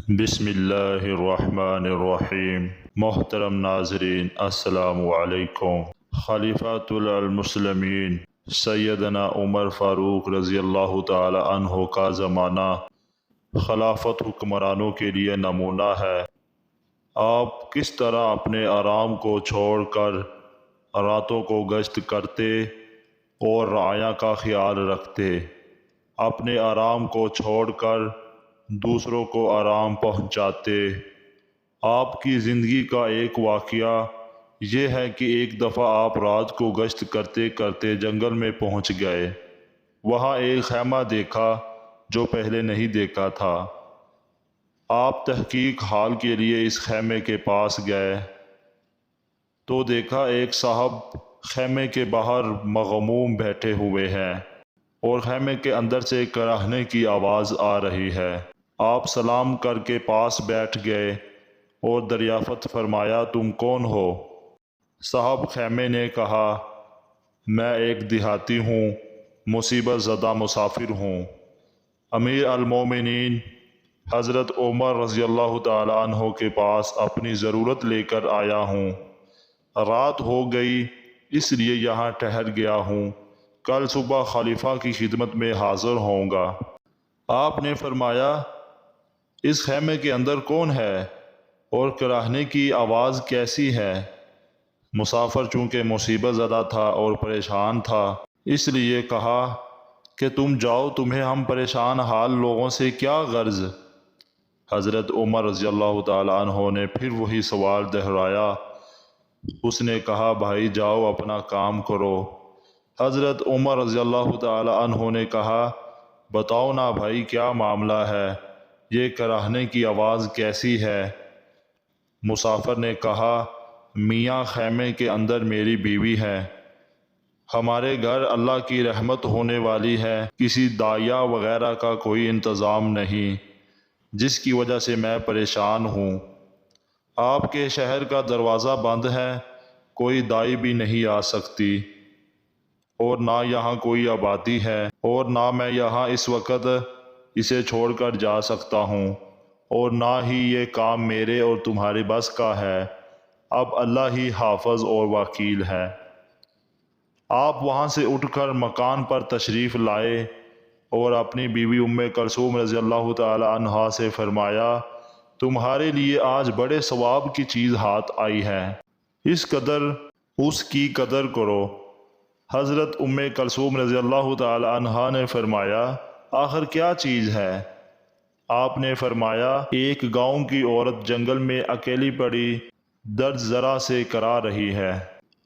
بسم اللہ الرحمن الرحیم۔ محترم ناظرین، السلام علیکم۔ خلیفۃ المسلمین سیدنا عمر فاروق رضی اللہ تعالی عنہ کا زمانہ خلافت حکمرانوں کے لیے نمونہ ہے۔ آپ کس طرح اپنے آرام کو چھوڑ کر راتوں کو گشت کرتے اور رعایا کا خیال رکھتے، اپنے آرام کو چھوڑ کر دوسروں کو آرام پہنچاتے۔ آپ کی زندگی کا ایک واقعہ یہ ہے کہ ایک دفعہ آپ رات کو گشت کرتے کرتے جنگل میں پہنچ گئے۔ وہاں ایک خیمہ دیکھا جو پہلے نہیں دیکھا تھا۔ آپ تحقیق حال کے لیے اس خیمے کے پاس گئے تو دیکھا ایک صاحب خیمے کے باہر مغموم بیٹھے ہوئے ہیں اور خیمے کے اندر سے کراہنے کی آواز آ رہی ہے۔ آپ سلام کر کے پاس بیٹھ گئے اور دریافت فرمایا، تم کون ہو؟ صاحب خیمے نے کہا، میں ایک دیہاتی ہوں، مصیبت زدہ مسافر ہوں، امیر المومنین حضرت عمر رضی اللہ تعالی عنہ کے پاس اپنی ضرورت لے کر آیا ہوں۔ رات ہو گئی اس لیے یہاں ٹھہر گیا ہوں، کل صبح خلیفہ کی خدمت میں حاضر ہوں گا۔ آپ نے فرمایا، اس خیمے کے اندر کون ہے اور کراہنے کی آواز کیسی ہے؟ مسافر چونکہ مصیبت زدہ تھا اور پریشان تھا، اس لیے کہا کہ تم جاؤ، تمہیں ہم پریشان حال لوگوں سے کیا غرض؟ حضرت عمر رضی اللہ تعالی عنہ نے پھر وہی سوال دہرایا۔ اس نے کہا، بھائی جاؤ اپنا کام کرو۔ حضرت عمر رضی اللہ تعالی عنہ نے کہا، بتاؤ نا بھائی، کیا معاملہ ہے؟ یہ کراہنے کی آواز کیسی ہے؟ مسافر نے کہا، میاں خیمے کے اندر میری بیوی ہے، ہمارے گھر اللہ کی رحمت ہونے والی ہے، کسی داعیہ وغیرہ کا کوئی انتظام نہیں، جس کی وجہ سے میں پریشان ہوں۔ آپ کے شہر کا دروازہ بند ہے، کوئی داعی بھی نہیں آ سکتی، اور نہ یہاں کوئی آبادی ہے، اور نہ میں یہاں اس وقت اسے چھوڑ کر جا سکتا ہوں، اور نہ ہی یہ کام میرے اور تمہارے بس کا ہے، اب اللہ ہی حافظ اور وکیل ہے۔ آپ وہاں سے اٹھ کر مکان پر تشریف لائے اور اپنی بیوی ام کلثوم رضی اللہ تعالی عنہا سے فرمایا، تمہارے لیے آج بڑے ثواب کی چیز ہاتھ آئی ہے، اس کی قدر کرو۔ حضرت ام کلثوم رضی اللہ تعالی عنہا نے فرمایا، آخر کیا چیز ہے؟ آپ نے فرمایا، ایک گاؤں کی عورت جنگل میں اکیلی پڑی درد ذرا سے کرا رہی ہے،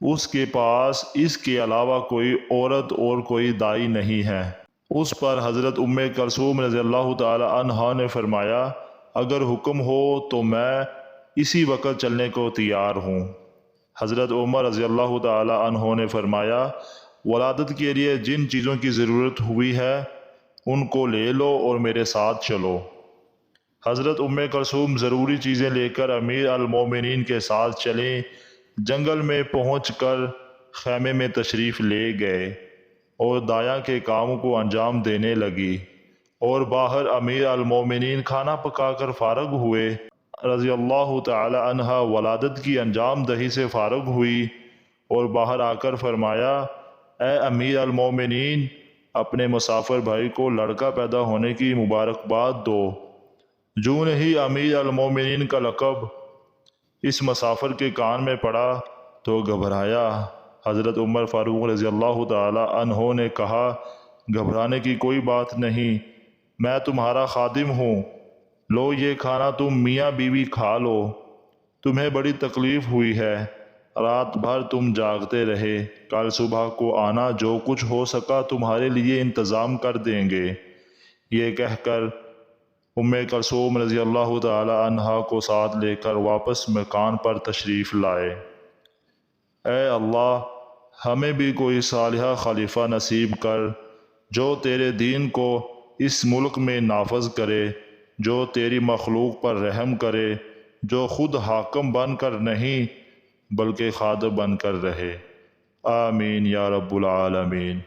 اس کے پاس اس کے علاوہ کوئی عورت اور کوئی داعی نہیں ہے۔ اس پر حضرت ام کلثوم رضی اللہ تعالی عنہا نے فرمایا، اگر حکم ہو تو میں اسی وقت چلنے کو تیار ہوں۔ حضرت عمر رضی اللہ تعالی عنہ نے فرمایا، ولادت کے لیے جن چیزوں کی ضرورت ہوئی ہے ان کو لے لو اور میرے ساتھ چلو۔ حضرت ام کلثوم ضروری چیزیں لے کر امیر المومنین کے ساتھ چلیں، جنگل میں پہنچ کر خیمے میں تشریف لے گئے اور داعیہ کے کام کو انجام دینے لگی، اور باہر امیر المومنین کھانا پکا کر فارغ ہوئے۔ رضی اللہ تعالی عنہ ولادت کی انجام دہی سے فارغ ہوئی اور باہر آ کر فرمایا، اے امیر المومنین، اپنے مسافر بھائی کو لڑکا پیدا ہونے کی مبارکباد دو۔ جوں ہی امیر المومنین کا لقب اس مسافر کے کان میں پڑا تو گھبرایا۔ حضرت عمر فاروق رضی اللہ تعالی عنہ نے کہا، گھبرانے کی کوئی بات نہیں، میں تمہارا خادم ہوں، لو یہ کھانا تم میاں بیوی کھا لو، تمہیں بڑی تکلیف ہوئی ہے، رات بھر تم جاگتے رہے، کل صبح کو آنا، جو کچھ ہو سکا تمہارے لیے انتظام کر دیں گے۔ یہ کہہ کر ام کلثوم رضی اللہ تعالی عنہا کو ساتھ لے کر واپس مکان پر تشریف لائے۔ اے اللہ، ہمیں بھی کوئی صالحہ خلیفہ نصیب کر جو تیرے دین کو اس ملک میں نافذ کرے، جو تیری مخلوق پر رحم کرے، جو خود حاکم بن کر نہیں بلکہ خادم بن کر رہے۔ آمین یا رب العالمین۔